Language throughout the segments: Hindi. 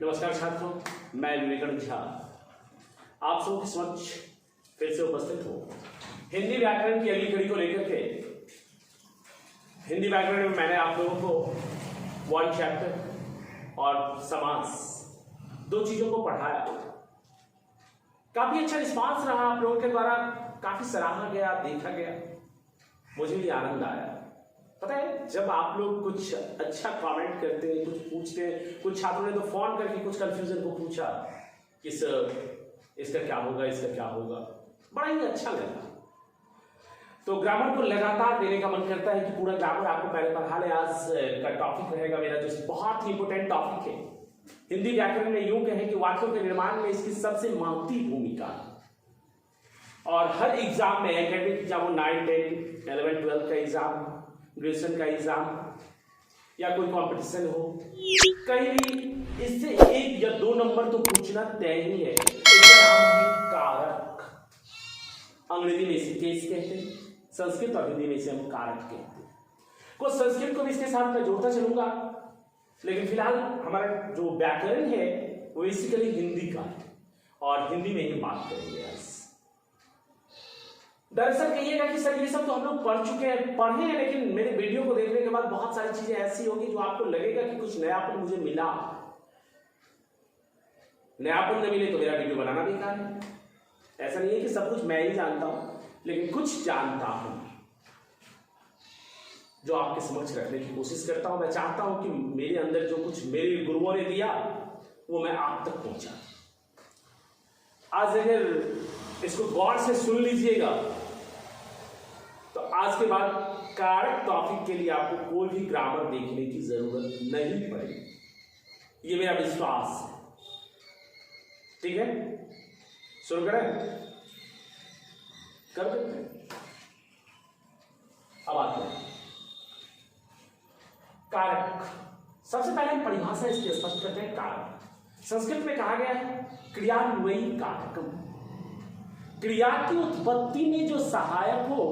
नमस्कार छात्रों, मैं विवेकानंद झा आप सबके समक्ष फिर से उपस्थित हूँ हिंदी व्याकरण की अगली कड़ी को लेकर के। हिंदी व्याकरण में मैंने आप लोगों को वन चैप्टर और समास दो चीजों को पढ़ाया। काफी अच्छा रिस्पांस रहा आप लोगों के द्वारा, काफी सराहा गया, देखा गया, मुझे भी आनंद आया। पता है, जब आप लोग कुछ अच्छा कमेंट करते हैं, कुछ पूछते हैं, कुछ छात्रों ने तो फोन करके कुछ कंफ्यूजन को पूछा कि सर इसका क्या होगा, इसका क्या होगा, बड़ा ही अच्छा लगा। तो ग्रामर को लगातार देने का मन करता है कि पूरा ग्रामर आपको पहले पढ़ा ले। आज का टॉपिक रहेगा मेरा जो बहुत ही इंपोर्टेंट टॉपिक है। हिंदी व्याकरण में यूं कहें कि वाक्यों के निर्माण में इसकी सबसे महत्वपूर्ण भूमिका है। और हर एग्जाम में, एकेडमिक एग्जाम हो, 9, 10, 11, 12 का एग्जाम, ग्रेजुएशन का एग्जाम या कोई कंपटीशन हो, कहीं भी इससे 1 या 2 नंबर तो पूछना तय ही है। इसका नाम है कारक। अंग्रेजी में इसे केस कहते हैं, संस्कृत और हिंदी में इसे हम कारक कहते हैं। कुछ संस्कृत को भी इसके साथ मैं जोड़ता चलूंगा, लेकिन फिलहाल हमारा जो व्याकरण है वो बेसिकली हिंदी का है और हिंदी में ही बात करेंगे आज। दरअसल कहिएगा कि सर ये सब तो हम लोग पढ़ चुके हैं, पढ़े हैं, लेकिन मेरे वीडियो को देखने के बाद बहुत सारी चीजें ऐसी होगी जो आपको लगेगा कि कुछ नयापन मुझे मिला। नयापन न मिले तो मेरा वीडियो बनाना बेकार है। ऐसा नहीं है कि सब कुछ मैं ही जानता हूं, लेकिन कुछ जानता हूं जो आपके समक्ष रखने की कोशिश करता हूं। मैं चाहता हूं कि मेरे अंदर जो कुछ मेरे गुरुओं ने दिया वो मैं आप तक पहुंचा। आज अगर इसको गौर से सुन लीजिएगा तो आज के बाद कारक टॉपिक के लिए आपको कोई भी ग्रामर देखने की जरूरत नहीं पड़ेगी, ये मेरा विश्वास है। ठीक है, शुरू करें? कर देते हैं। अब आते हैं कारक। सबसे पहले हम परिभाषा इसकी स्पष्ट करते हैं। कारक संस्कृत में कहा गया है क्रियान्वयी कारकम। क्रिया की उत्पत्ति में जो सहायक हो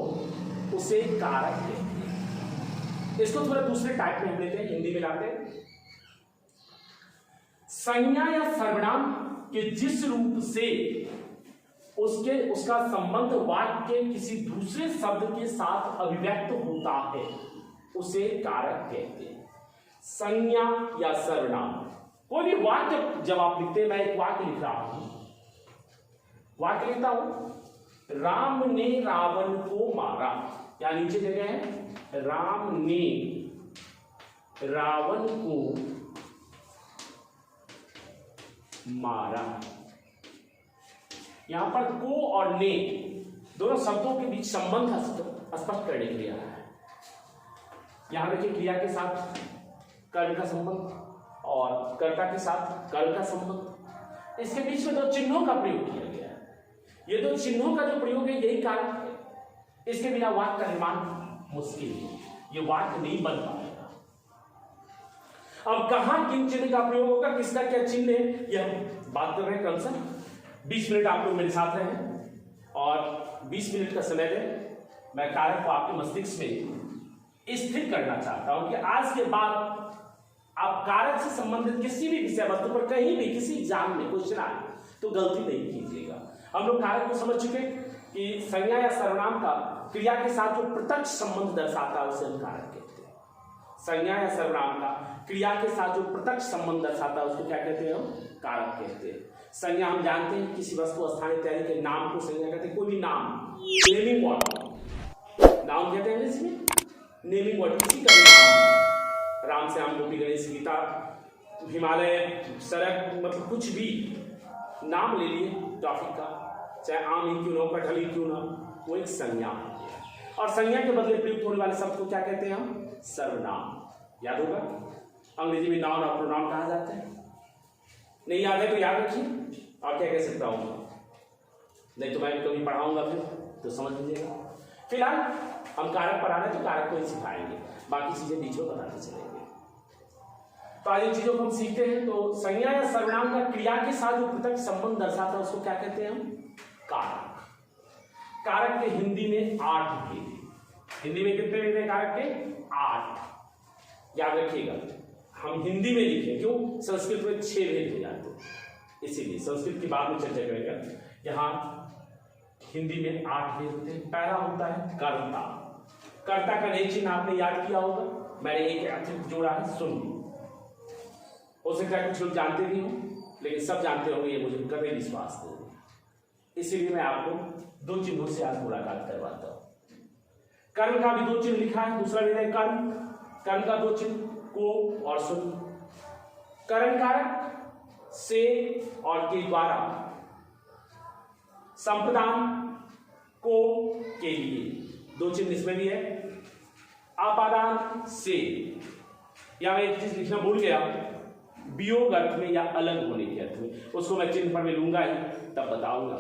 उसे कारक कहते हैं। इसको थोड़ा दूसरे टाइप में हम लेते हैं, हिंदी में लाते हैं। संज्ञा या सर्वनाम के जिस रूप से उसका संबंध वाक्य के किसी दूसरे शब्द के साथ अभिव्यक्त होता है उसे कारक कहते हैं। संज्ञा या सर्वनाम, कोई भी वाक्य जब आप लिखते हैं, मैं एक वाक्य लिख रहा हूं, वाक्य लिखता हूं, राम ने रावण को मारा, या नीचे जगह है राम ने रावण को मारा। यहां पर को और ने दोनों शब्दों के बीच संबंध स्पष्ट करने के लिए आया है। यहां देखिए क्रिया के साथ कर्म का संबंध और कर्ता के साथ कर्म का संबंध, इसके बीच में 2 चिन्हों का प्रयोग किया गया है। ये 2 चिन्हों का जो प्रयोग है यही कारक है। इसके बिना वाक्य का निर्माण मुश्किल है, ये वाक्य नहीं बन पाएगा। अब कहां किन चिन्ह का प्रयोग होगा, किसका क्या चिन्ह है, यह बात कर रहे हैं। कम से 20 मिनट आप लोग मेरे साथ रहे और 20 मिनट का समय दें। मैं कारक को आपके मस्तिष्क में स्थिर करना चाहता हूं कि आज के बाद आप कारक से संबंधित किसी भी विषय वस्तु पर कहीं भी किसी एग्जाम में क्वेश्चन आए तो गलती नहीं कीजिएगा। हम लोग कारक को समझ चुके कि संज्ञा या सर्वनाम का क्रिया के साथ जो प्रत्यक्ष संबंध दर्शाता है उसे हम कारक कहते हैं। संज्ञा या सर्वनाम का क्रिया के साथ जो प्रत्यक्ष संबंध दर्शाता है उसको क्या कहते हैं? हम कारक कहते हैं। संज्ञा हम जानते हैं किसी वस्तु, स्थान इत्यादि के नाम को संज्ञा कहते हैं। कोई भी नाम, नेमिंग वर्ड, नाम कहते हैं इसमें नेमिंग वर्ड। किसी का भी नाम, राम श्याम गोपी गणेश गीता हिमालय सड़क, मतलब कुछ भी नाम ले लिए टॉपिक का, चाहे आम ही क्यों ना हो, कटहल ही क्यों ना हो, वो एक संज्ञा है। और संज्ञा के बदले प्रयुक्त होने वाले शब्द को क्या कहते हैं? हम सर्वनाम। याद होगा, अंग्रेजी में नाउन और प्रोनाउन कहा जाता है। नहीं याद है तो याद रखिए, और क्या कह सकता हूं, नहीं तो मैं कभी पढ़ाऊंगा फिर तो समझ लीजिएगा। फिलहाल हम कारक पर आ रहे हैं तो कारक को ही सिखाएंगे, बाकी चीजें बीच में बताते चलेंगे। तो आज इन चीजों को हम सीखते हैं। तो संज्ञा या सर्वनाम का क्रिया के साथ जो प्रत्यक्ष संबंध दर्शाता है उसको क्या कहते हैं? हम कारक। कारक के हिंदी में 8 भेद। हिंदी में कितने भेद हैं कारक के? 8। याद रखिएगा, हम हिंदी में लिखें, क्यों? संस्कृत में 6 भेद हो जाते हैं, इसीलिए संस्कृत की बाद में चर्चा करेगा। यहाँ हिंदी में 8 भेद होते हैं। पहला होता है कर्ता। कर्ता का नए चिन्ह आपने याद किया होगा, मैंने एक अतिरिक्त जोड़ा है शून्य। हो सकता है कुछ लोग जानते भी हों, लेकिन सब जानते होंगे ये मुझे कभी विश्वास नहीं, इसीलिए मैं आपको 2 चिन्हों से आज मुलाकात करवाता हूं। कर्म का भी 2 चिन्ह लिखा है, दूसरा भी है कर्म। कर्म का 2 चिन्ह को और शून्य। करण कारक से और के द्वारा संप्रदान को के लिए 2 चिन्ह इसमें भी है। आपादान से, या मैं एक चीज लिखना भूल गया, वियोग अर्थ में या अलग होने के अर्थ में, उसको मैं चिन्ह पर में लूंगा ही, तब बताऊंगा।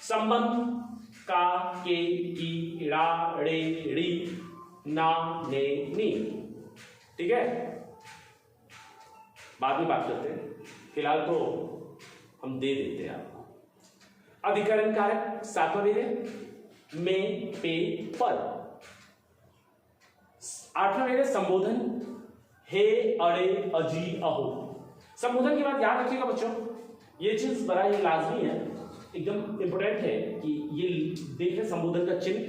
संबंध का, के, की, रा, रे, री, ना, ने, नी, ठीक है, बाद में बात करते हैं, फिलहाल तो हम दे देते हैं आपको। अधिकरण कारक 7वां भेद है में, पे, पर। 8वां भेद है संबोधन, हे, अरे, अजी, अहो। संबोधन की बात याद रखिएगा बच्चों, ये चीज बड़ा ही लाजमी है, एकदम इंपोर्टेंट है कि ये देखें संबोधन का चिन्ह,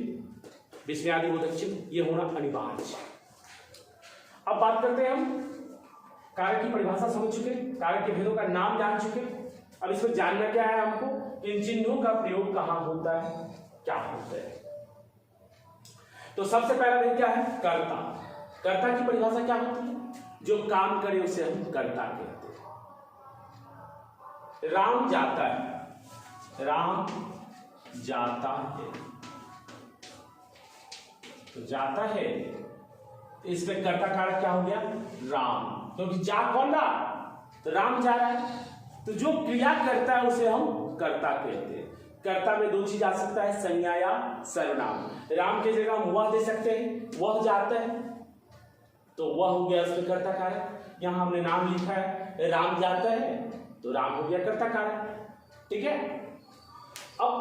विस्मयादिबोधक चिन्ह, ये होना अनिवार्य है। अब बात करते हैं हम, कारक की परिभाषा समझ चुके, कारक के भेदों का नाम जान चुके। अब इसमें जानना क्या है हमको, इन चिन्हों का प्रयोग कहां होता है, क्या होता है। तो सबसे पहला भेद क्या है, कर्ता। कर्ता की परिभाषा क्या होती है, जो काम करे उसे हम कर्ता कहते हैं। राम जाता है, राम जाता है, तो जाता है, इसमें कर्ता कारक क्या हो गया, राम, क्योंकि तो जा कौन रहा, तो राम जा रहा है, तो जो क्रिया करता है उसे हम कर्ता कहते हैं। कर्ता में 2 चीज आ सकता है, संज्ञा या सर्वनाम। राम की जगह हम वह दे सकते हैं, वह जाता है, तो वह हो गया उसमें कर्ता कारक। यहां हमने नाम लिखा है, राम जाता है, तो राम हो गया कर्ता कारक, ठीक है। अब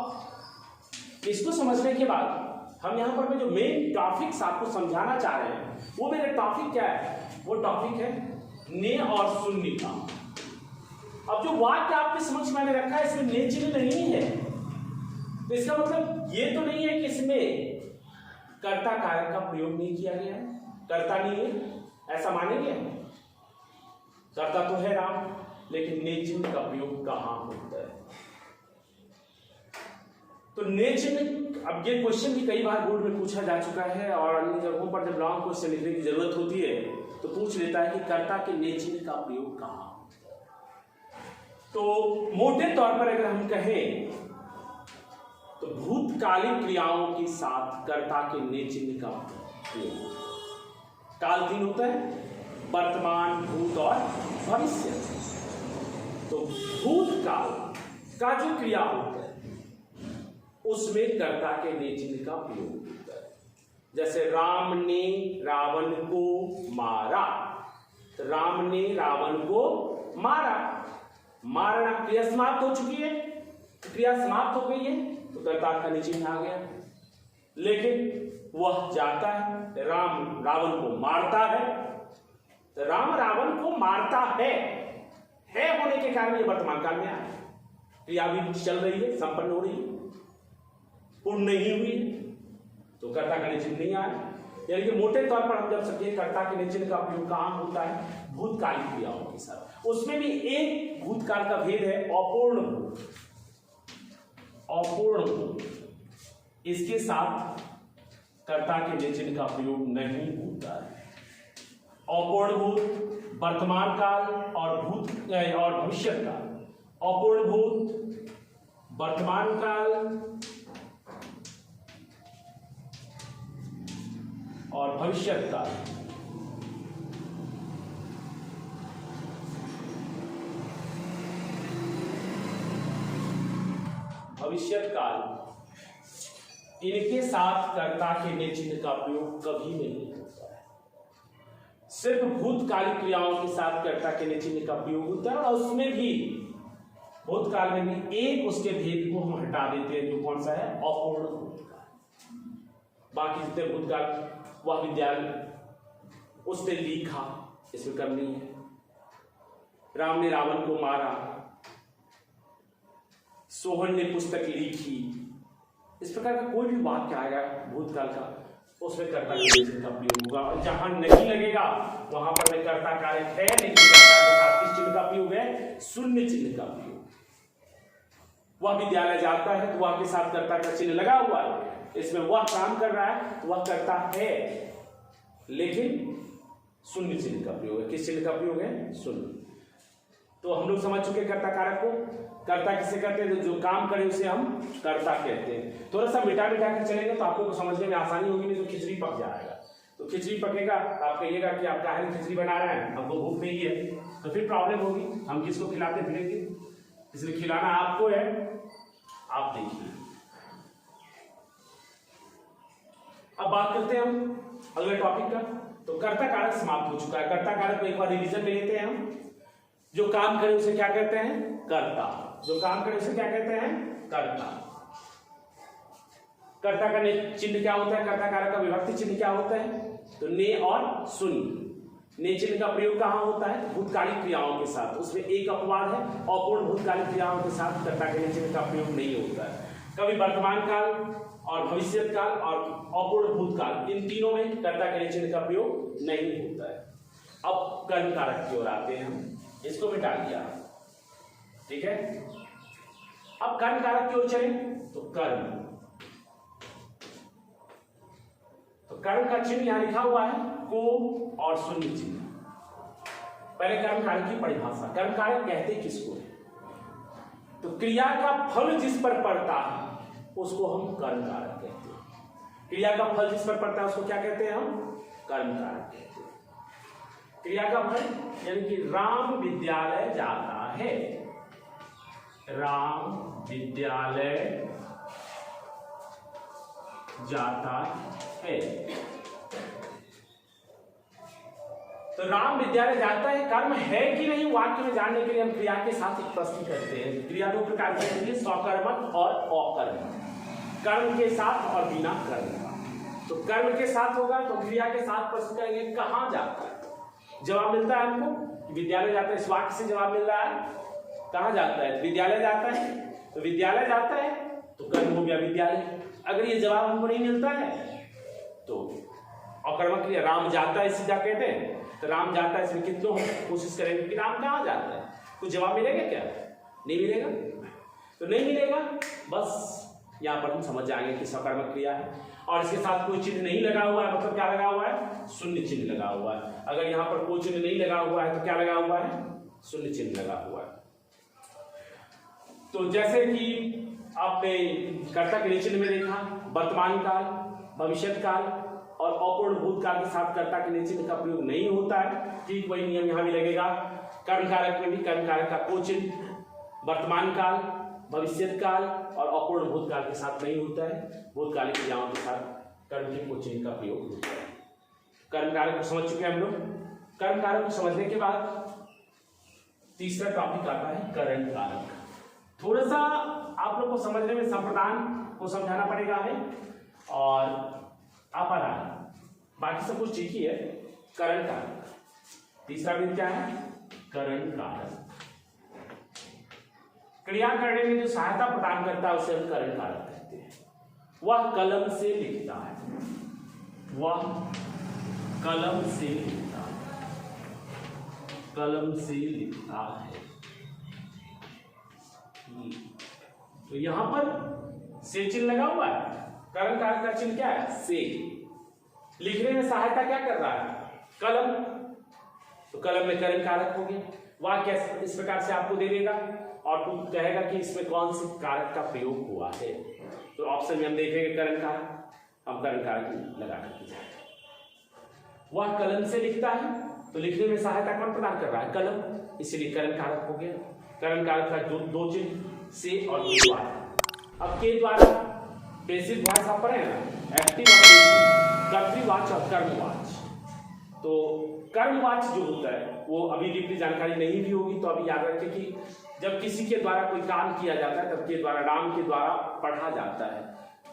इसको समझने के बाद हम यहां पर जो मेन टॉपिक्स आपको समझाना चाह रहे हैं, वो मेरा टॉपिक क्या है, वो टॉपिक है ने और शून्य का। अब जो वाक्य आपके समक्ष मैंने रखा है, इसमें ने चिन्ह नहीं है, तो इसका मतलब ये तो नहीं है कि इसमें कर्ता कारक का प्रयोग नहीं किया गया है, कर्ता नहीं है, ऐसा मानेंगे। कर्ता तो है राम, लेकिन ने चिन्ह का प्रयोग कहां होता है, तो ने चिन्ह। अब ये क्वेश्चन भी कई बार बोर्ड में पूछा जा चुका है, और अन्य जगहों पर जब लॉन्ग क्वेश्चन लिखने की जरूरत होती है तो पूछ लेता है कि कर्ता के ने चिन्ह का प्रयोग कहां। तो मोटे तौर पर अगर हम कहें तो भूतकालिक क्रियाओं के साथ कर्ता के ने चिन्ह का प्रयोग। काल 3 होता है, वर्तमान, भूत और भविष्य। तो भूतकाल का जो क्रिया होता है उसमें कर्ता के ने चिन्ह का प्रयोग होता है। जैसे राम ने रावण को मारा, तो राम ने रावण को मारा, मारना क्रिया समाप्त हो चुकी है, क्रिया समाप्त हो गई है, तो कर्ता का ने चिन्ह आ गया। लेकिन वह जाता है, राम रावण को मारता है, तो राम रावण को मारता है होने के कारण ये वर्तमान काल में आया, क्रिया भी चल रही है, संपन्न हो रही है, पूर्ण नहीं हुई, तो कर्ता का ने चिन्ह नहीं आया। यानी कि मोटे तौर पर हम जब समझे कर्ता के ने चिन्ह का प्रयोग कहां होता है, भूतकालिक क्रियाओं के साथ। उसमें भी एक भूतकाल का भेद है, अपूर्ण भूत। अपूर्ण भूत, इसके साथ कर्ता के ने चिन्ह का प्रयोग नहीं होता है। अपूर्ण भूत वर्तमान काल और भूत और भविष्य काल। अपूर्ण भूत वर्तमान काल और भविष्य काल। भविष्य काल, इनके साथ कर्ता के ने चिन्ह का प्रयोग कभी नहीं होता है। सिर्फ भूतकालिक क्रियाओं के साथ कर्ता के ने चिन्ह का प्रयोग होता है, और उसमें भी भूतकाल में भी एक उसके भेद को हम हटा देते हैं, जो कौन सा है, अपूर्ण भूतकाल। बाकी जितने भूतकाल, वह विद्यालय, उसने लिखा, इसमें कर्म नहीं है। राम ने रावण को मारा, सोहन ने पुस्तक लिखी, इस प्रकार का कोई भी वाक्य आएगा भूतकाल का, उसमें कर्ता का प्रयोग होगा। और जहां नहीं लगेगा वहां पर में कर्ता कारक है, लेकिन कर्ता के साथ किस चिन्ह का प्रयोग है? शून्य चिन्ह का प्रयोग। वह विद्यालय जाता है तो वह के साथ कर्ता का चिन्ह लगा हुआ है, इसमें वह काम कर रहा है तो वह कर्ता है, लेकिन शून्य चिन्ह का प्रयोग है। किस चिन्ह का प्रयोग है? शून्य। तो हम लोग समझ चुके कर्ता कारक को। कर्ता किसे कहते हैं? जो काम करे उसे हम कर्ता कहते हैं। थोड़ा सा मिटा मिटा कर चलेंगे तो आपको समझने में आसानी होगी, नहीं तो खिचड़ी पक जाएगा। तो खिचड़ी पकेगा तो आप कहिएगा कि आप काहे खिचड़ी बना रहे हैं, हमको भूख नहीं है, तो फिर प्रॉब्लम होगी, हम किसको खिलाते फिरेंगे? इसलिए खिलाना आपको है, आप देखिए। अब बात करते हैं हम अगले टॉपिक का। तो कर्ता कारक समाप्त हो चुका है। कर्ता कारक को एक बार रिवीजन में लेते हैं हम। जो काम करे उसे क्या कहते हैं? कर्ता। जो काम करे उसे क्या कहते हैं? कर्ता। कर्ता का चिन्ह क्या होता है? कर्ता कारक का विभक्ति चिन्ह क्या होता है? तो ने और शून्य। ने चिन्ह का प्रयोग कहां होता है? भूतकालिक क्रियाओं के साथ। उसमें एक अपवाद है, अपूर्ण भूतकालिक क्रियाओं के साथ कर्ता के ने चिन्ह का प्रयोग नहीं होता है। कभी वर्तमान काल और भविष्य काल और अपूर्ण भूतकाल, इन तीनों में कर्ता के ने चिन्ह का प्रयोग नहीं होता है। अब कर्म कारक की ओर आते हैं हम, इसको मिटा दिया, ठीक है। अब कर्म कारक की ओर चलें तो कर्म का चिन्ह यहां लिखा हुआ है, को और शून्य चिन्ह। पहले कर्म कारक की परिभाषा। कर्म कारक कहते किसको है? तो क्रिया का फल जिस पर पड़ता है उसको हम कर्म कारक कहते हैं। क्रिया का फल जिस पर पड़ता है उसको क्या कहते हैं? हम कर्म कारक कहते हैं। क्रिया का फल यानी कि राम विद्यालय जाता है, राम विद्यालय जाता है। तो राम विद्यालय जाता है कर्म है कि नहीं वाक्य में जानने के लिए हम क्रिया के साथ एक प्रश्न करते हैं। क्रिया दो प्रकार की होती है, स्वकर्मक और अकर्मक। कर्म के साथ और बिना कर्म का। तो कर्म के साथ होगा तो क्रिया के साथ प्रश्न करेंगे कहां जाता है। जवाब मिलता है हमको विद्यालय जाता है, इस वाक्य से जवाब मिल रहा है। कहां जाता है? विद्यालय जाता है। तो विद्यालय जाता है तो कर्म हो गया विद्यालय। अगर ये जवाब हमको नहीं मिलता है तो अकर्मक क्रिया राम जाता है सीधा कहते हैं, तो राम जाता है इसमें कितनों कोशिश करेंगे कि राम कहां जाता है। कुछ जवाब मिलेगा क्या? नहीं मिलेगा। तो नहीं मिलेगा, बस यहां पर हम समझ जाएंगे कि सकर्मक क्रिया है और इसके साथ कोई चिन्ह नहीं लगा हुआ है, मतलब क्या लगा हुआ है? शून्य चिन्ह लगा हुआ है। अगर यहां पर कोई चिन्ह नहीं लगा हुआ है तो क्या लगा हुआ है? शून्य चिन्ह लगा हुआ है। तो जैसे कि आपने कर्ता के चिन्ह में देखा, वर्तमान काल, भविष्य काल और अपूर्ण भूतकाल के साथ कर्ता के चिन्ह का प्रयोग नहीं होता है। ठीक वही नियम यहां भी लगेगा। कर्म कारक में भी कर्म कारक का को चिन्ह वर्तमान काल, भविष्य काल और अपूर्ण भूतकाल के साथ नहीं होता है। भूतकालिक क्रियाओं के साथ कर्म के को चिन्ह का प्रयोग होता है। कर्म कारक को समझ चुके हैं हम लोग। कर्म कारक को समझने के बाद तीसरा टॉपिक आता है करण कारक। थोड़ा सा आप लोग को समझने में संप्रदान को समझाना पड़ेगा हमें और अपराध, बाकी सब कुछ ठीक ही है। करण कारक तीसरा बिंदु क्या है? करण कारक। क्रिया करने में जो सहायता प्रदान करता है उसे हम करण कारक कहते हैं। वह कलम से लिखता है, वह कलम से लिखता है, कलम से लिखता है। तो यहां पर से चिन्ह लगा हुआ है। करण कारक का चिन्ह क्या है? से। लिखने में सहायता क्या कर रहा है? कलम। तो कलम में करण कारक हो गया। वाक्य इस प्रकार से आपको दे देगा और तू कहेगा कि इसमें कौन से कारक का प्रयोग हुआ है। तो ऑप्शन में हम देखेंगे करण कारक, हम करण कारक लगा करके जाएंगे। वह कलम से लिखता है तो लिखने में सहायता कौन प्रदान कर रहा है? कलम, इसीलिए करण कारक हो गया। करण कारक का दो चिन्ह से और के द्वारा। अब के द्वारा पैसिव वॉइस आप पढ़े ना, एक्टिव और कर्तृवाच और कर्मवाच। तो कर्मवाच जो होता है वो अभी डीपली जानकारी नहीं भी होगी, तो अभी याद रखें कि जब किसी के द्वारा कोई काम किया जाता है तब के द्वारा, राम के द्वारा पढ़ा जाता है,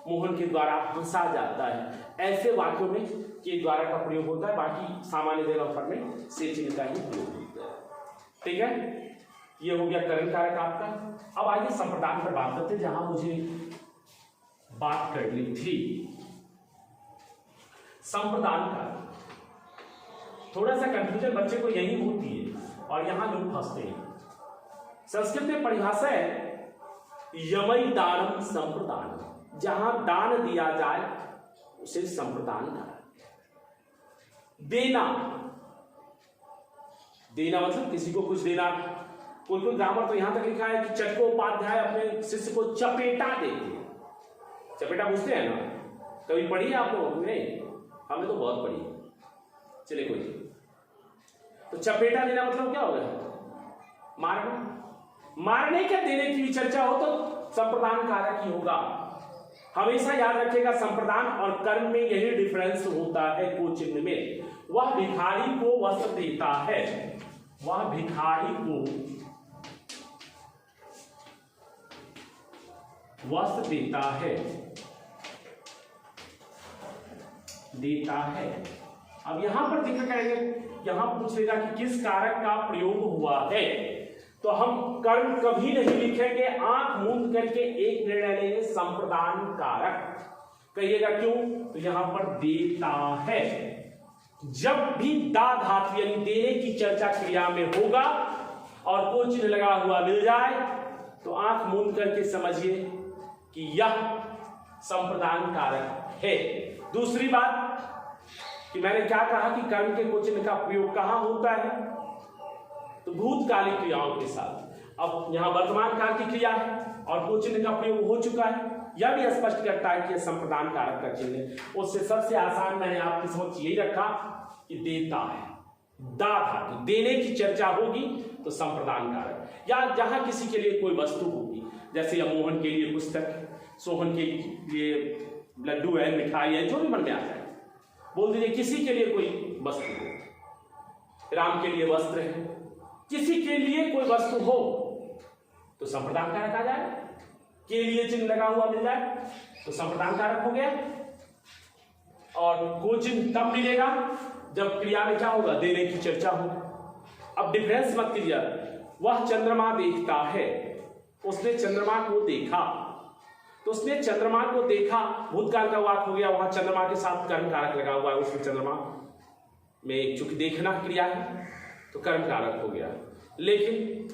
मोहन के द्वारा हंसा जाता है, ऐसे वाक्यों में के द्वारा का प्रयोग होता है। बाकी सामान्य जगह पर में से चिन्ह का ही प्रयोग होता है। ठीक है, ये हो गया करण कारक आपका। अब आइए संप्रदान पर बात करते हैं, जहां मुझे बात करनी थी। संप्रदान का थोड़ा सा कंफ्यूजन बच्चे को यही होती है और यहां लोग फंसते हैं। संस्कृत में परिभाषा है यमई दानम संप्रदान, जहां दान दिया जाए उसे संप्रदान कहा। देना, देना मतलब किसी को कुछ देना। कोई ग्रामर तो यहां तक लिखा है कि चट्टोपाध्याय अपने शिष्य को चपेटा देते। चपेटा पूछते हैं ना, कभी पढ़ी है आप लोगों ने? हमें तो बहुत पढ़ी है। चलिए कोई, तो चपेटा देना मतलब क्या होगा? मारना। मारने के देने की भी चर्चा हो तो संप्रदान कारक ही होगा। हमेशा याद रखिएगा, संप्रदान और कर्म में यही डिफरेंस होता है। को चिन्ह में वह भिखारी को वस्त्र देता है, वह भिखारी को वस्त्र देता है, देता है। अब यहां पर जिक्र करेंगे, यहां पूछेगा कि किस कारक का प्रयोग हुआ है, तो हम कर्म कभी नहीं लिखेंगे, आंख मूंद करके एक निर्णय लेंगे, संप्रदान कारक। कहिएगा क्यों? तो यहां पर देता है। जब भी दा धातु यानी देने की चर्चा क्रिया में होगा और कोई चिन्ह लगा हुआ मिल जाए तो आंख मूंद करके समझिए कि यह संप्रदान कारक है। दूसरी बात कि मैंने क्या कहा कि कर्म के को चिन्ह का प्रयोग कहां होता है? तो भूतकालिक क्रियाओं के साथ। अब यहां वर्तमान काल की क्रिया है और को चिन्ह का प्रयोग हो चुका है, यह भी स्पष्ट करता है कि यह संप्रदान कारक का चिन्ह है। उससे सबसे आसान मैंने आपके समक्ष यही रखा कि देता है, दा धातु, देने की चर्चा होगी तो संप्रदान कारक। या जहां किसी के लिए कोई वस्तु होगी, जैसे मोहन के लिए पुस्तक, सोहन के लिए लड्डू है, मिठाई है, जो भी मन में आता है, बोल दीजिए किसी के लिए कोई वस्तु हो, राम के लिए वस्त्र है, किसी के लिए कोई वस्तु हो तो संप्रदान कारक आ जाए। के लिए चिन्ह लगा हुआ मिल जाए तो संप्रदान कारक हो गया। और को चिन्ह तब मिलेगा जब क्रिया में क्या होगा? देने की चर्चा हो। अब डिफरेंस मत कीजिए, वह चंद्रमा देखता है, उसने चंद्रमा को देखा, तो उसने चंद्रमा को देखा, भूतकाल का वाक्य हो गया, वहां चंद्रमा के साथ कर्म कारक लगा हुआ है, उसमें चंद्रमा में चूंकि देखना क्रिया है तो कर्म कारक हो गया। लेकिन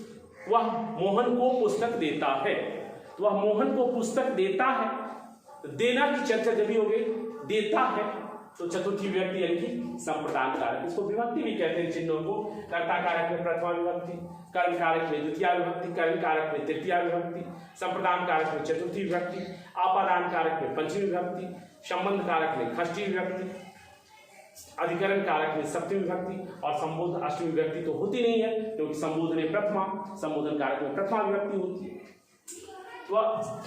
वह मोहन को पुस्तक देता है, तो वह मोहन को पुस्तक देता है, तो देना की चर्चा जब भी होगी, देता है तो चतुर्थी विभक्ति यानी कि संप्रदान कारक। इसको विभक्ति भी कहते हैं चिन्हों को। कर्ता कारक में प्रथमा विभक्ति, कर्म कारक में द्वितीय विभक्ति, कर्म कारक में तृतीय विभक्ति, संप्रदान कारक में चतुर्थी विभक्ति, आपादान कारक में पंचमी विभक्ति, संबंध कारक में षष्ठी विभक्ति, अधिकरण कारक में सप्तमी विभक्ति और संबोधन अष्टमी विभक्ति तो होती नहीं है, क्योंकि संबोधन में प्रथमा, संबोधन कारक में प्रथमा विभक्ति होती है। तो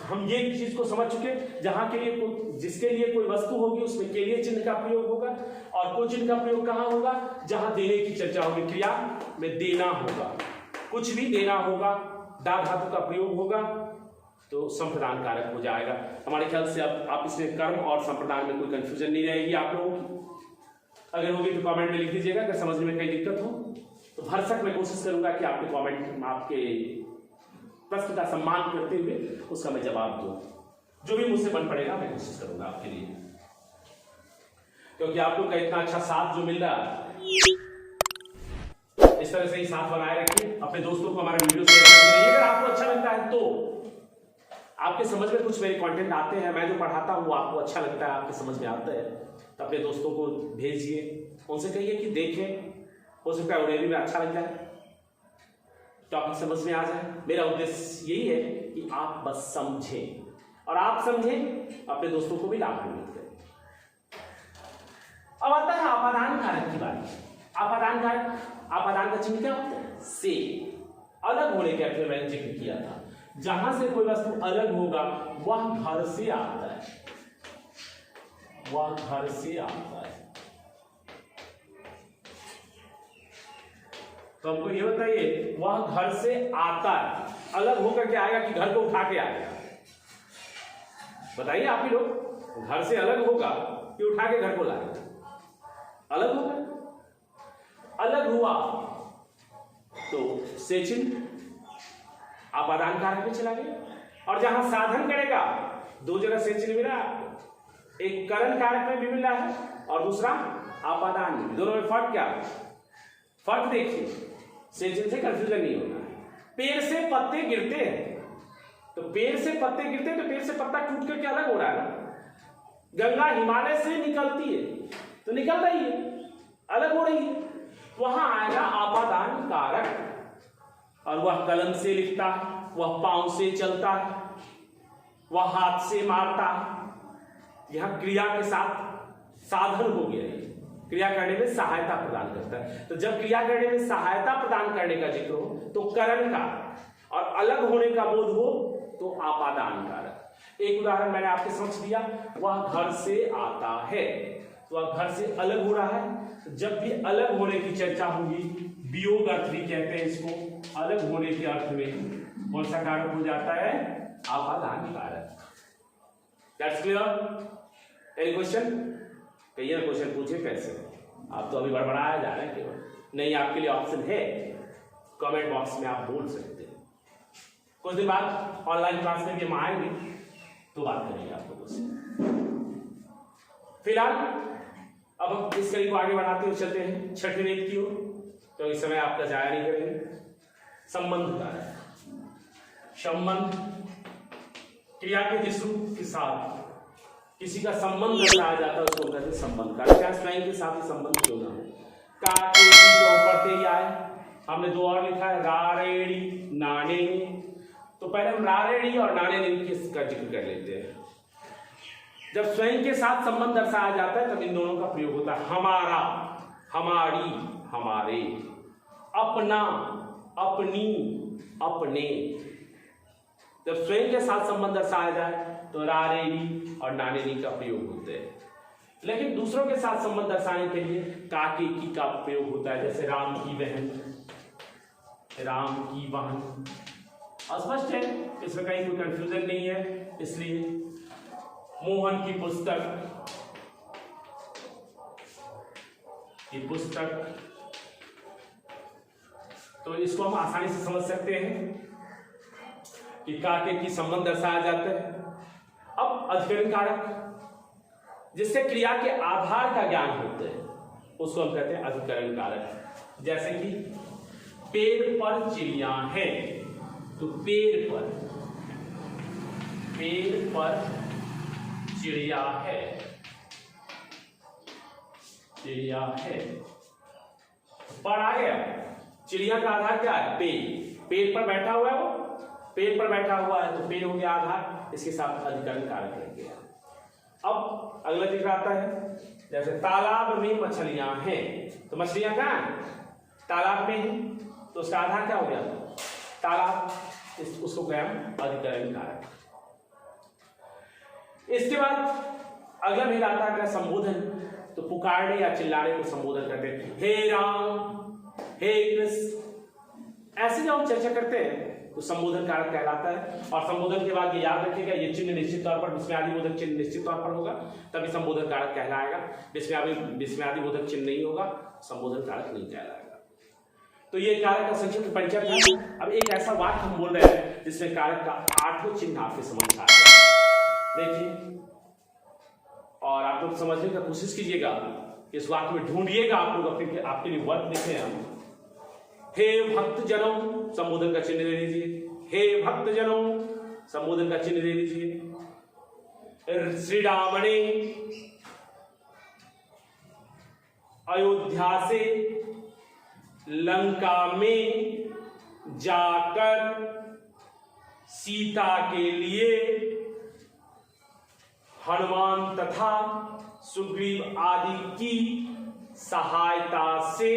हम ये चीज को समझ चुके, जहां के लिए जिसके लिए कोई वस्तु होगी उसमें के लिए चिन्ह का प्रयोग होगा, और को चिन्ह का प्रयोग कहां होगा? जहां देने की चर्चा होगी, क्रिया में देना होगा, कुछ भी देना होगा, दा धातु का प्रयोग होगा तो संप्रदान कारक हो जाएगा। हमारे ख्याल से अब आप इसमें कर्म और संप्रदान में कोई कंफ्यूजन नहीं रहेगी आप लोगों की। अगर होगी तो कमेंट में लिख दीजिएगा। अगर समझने में कहीं दिक्कत हो तो भरसक मैं कोशिश करूंगा कि आपके कमेंट, आपके प्रश्न का सम्मान करते हुए उसका मैं जवाब दूं। जो भी मुझसे बन पड़ेगा मैं कोशिश करूंगा आपके लिए, क्योंकि आप लोग का इतना अच्छा साथ जो मिल रहा है, इस तरह से ही साथ बनाए रखिए। अपने दोस्तों को हमारा वीडियो शेयर करते रहिए। अगर आपको अच्छा लगता है तो, आपके समझ में कुछ मेरे कंटेंट आते हैं, मैं जो पढ़ाता हूँ आपको अच्छा लगता है, आपके समझ में आता है, तो अपने दोस्तों को भेजिए, उनसे कहिए कि देखें, हो सकता है उन्हें भी अच्छा लग जाए, टॉपिक समझ में आ जाए। मेरा उद्देश्य यही है कि आप बस समझें, और आप समझें अपने दोस्तों को भी लाभान्वित करें। अब आता है आपादान कारक की बात। आपादान कारक, आपादान का चिन्ह क्या होता है? से, अलग होने के अर्थ में मैंने जिक्र किया था। जहां से कोई वस्तु अलग होगा वह घर से आता है, वह घर से आता है। तो हमको ये बताइए, वह घर से आता है, अलग होकर के आएगा कि घर को उठा के आएगा? बताइए आप ही लोग, घर से अलग होगा कि उठा के घर को लाएगा? अलग होगा। अलग हुआ तो सेचिन आपादान कारक में चला गया, और जहां साधन करेगा दो जगह सेचिन मिला आपको, एक करण कारक में भी मिला है और दूसरा आपादान में। दोनों में फर्क क्या है? फर्क देखिए, सेचिन से कंफ्यूजन नहीं होना है। पेड़ से पत्ते गिरते हैं, तो पेड़ से पत्ते गिरते हैं तो पेड़ से पत्ता टूट करके अलग हो रहा है ना। गंगा हिमालय से निकलती है तो निकल रही है, अलग हो रही है, वहां आएगा आपादान कारक। और वह कलम से लिखता है, वह पांव से चलता है, वह हाथ से मारता है। यह क्रिया के साथ साधन हो गया है, क्रिया करने में सहायता प्रदान करता है। तो जब क्रिया करने में सहायता प्रदान करने का जिक्र हो तो करण का, और अलग होने का बोध हो तो आपादान कारक। एक उदाहरण मैंने आपके समक्ष दिया, वह घर से आता है, तो वह घर से अलग हो रहा है। जब भी अलग होने की चर्चा होगी, वियोग अर्थ भी कहते हैं इसको, अलग होने के अर्थ में कौन सा कारक हो जाता है? आपादान कारक। That's clear? Any question? कई क्वेश्चन पूछे कैसे? आप तो अभी बड़बड़ाया जा रहे हैं केवल। नहीं, आपके लिए ऑप्शन है, कमेंट बॉक्स में आप बोल सकते हैं। कुछ दिन बाद ऑनलाइन क्लास में भी हम आएंगे तो बात करेंगे आप लोगों से। फिलहाल अब हम इस कड़ी को आगे बढ़ाते हुए चलते हैं छठे वेद की ओर, तो इस समय आपका जाया नहीं करेंगे। संबंध का संबंध, क्रिया के जिस रूप के साथ किसी का संबंध दर्शाया जाता है उसको कहते हैं संबंध का। क्या स्वयं के साथ ही संबंध क्यों ना हो? का के तो पढ़ते ही आए, हमने दो और लिखा है, रारेड़ी नाने। तो पहले हम रारेड़ी और नाने का जिक्र कर लेते हैं। जब स्वयं के साथ संबंध दर्शाया जाता है तब इन दोनों का प्रयोग होता है। हमारा, हमारी, हमारे, अपना, अपनी, अपने। जब स्वयं के साथ संबंध दर्शाया जाए तो रारेड़ी और नानेनी का प्रयोग होते हैं। लेकिन दूसरों के साथ संबंध दर्शाने के लिए काके की का प्रयोग होता है, जैसे राम की बहन, राम की बहन। स्पष्ट है, इसमें कहीं कोई कंफ्यूजन नहीं है। इसलिए मोहन की पुस्तक, की पुस्तक, तो इसको हम आसानी से समझ सकते हैं कि काके की संबंध दर्शाया जाता है। अब अधिकरण कारक, जिससे क्रिया के आधार का ज्ञान होता है, उसको हम कहते हैं अधिकरण कारक। जैसे कि पेड़ पर चिड़िया है, तो पेड़ पर चिड़िया है, चिड़िया है, पर आ गया। चिड़िया का आधार क्या है? पेड़। पेड़ पर बैठा हुआ है, वो पेड़ पर बैठा हुआ है तो पेड़ हो गया आधार, इसके साथ अधिकरण कारक लग गया। अब अगला जिक्र आता है, जैसे तालाब में मछलियां हैं, तो मछलियां कहां हैं? तालाब में है, तो उसका आधार क्या हो गया? तालाब, उसको गया अधिकरण कारक। इसके बाद अगला भेद आता है मेरा संबोधन। तो पुकारने या चिल्लाने को संबोधन करते हैं, हे राम, हे कृष्ण। ऐसे जब हम चर्चा करते हैं तो संबोधन कारक कहलाता है। और संबोधन के बाद ये याद रखिएगा, ये चिन्ह निश्चित तौर पर, विस्मयादिबोधक चिन्ह निश्चित तौर पर होगा, तभी संबोधन कारक कहलाएगा। विस्मयादिबोधक चिन्ह नहीं होगा, संबोधन कारक नहीं कहलाएगा। तो ये कारक का संक्षिप्त परिचय था। अब एक ऐसा वाक्य हम बोल रहे हैं जिसमें कारक का 8वां चिन्ह आपके समझ आ जाए। देखिए, और आप लोग समझने की कोशिश कीजिएगा, इस वाक्य में ढूंढिएगा। आप लोग आपके लिए वर्क देखे हम। हे भक्तजनों, संबोधन का चिन्ह दे दीजिए। हे भक्तजनों, संबोधन का चिन्ह दे दीजिए। श्री राम ने अयोध्या से लंका में जाकर सीता के लिए हनुमान तथा सुग्रीव आदि की सहायता से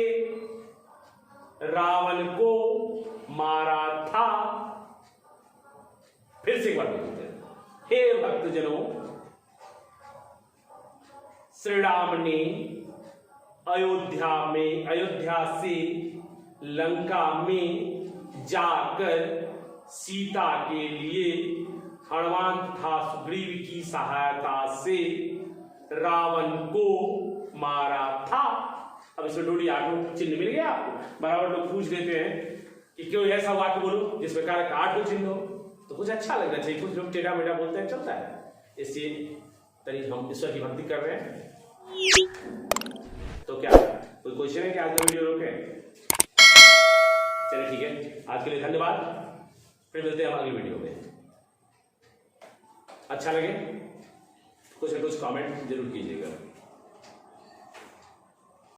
रावण को मारा था। फिर से एक बार बोलते हैं, हे भक्तजनों, श्री राम ने अयोध्या से लंका में जाकर सीता के लिए हनुमान तथा सुग्रीव की सहायता से रावण को मारा था। अब इसमें डोडी आठ चिन्ह मिल गया आपको। बराबर लोग पूछ देते हैं कि क्यों ऐसा वाक्य बोलो जिसमें कारक 8 चिन्ह हो, तो कुछ अच्छा लगना चाहिए। कुछ लोग टेढ़ा मेढ़ा बोलते हैं, चलता है। इससे तरीके हम ईश्वर की भक्ति कर रहे हैं। तो क्या कोई क्वेश्चन है कि आज का वीडियो रोके? चलिए ठीक है, आज के लिए धन्यवाद। फिर मिलते हैं हम अगली वीडियो में। अच्छा लगे कुछ ना कुछ कमेंट जरूर कीजिएगा।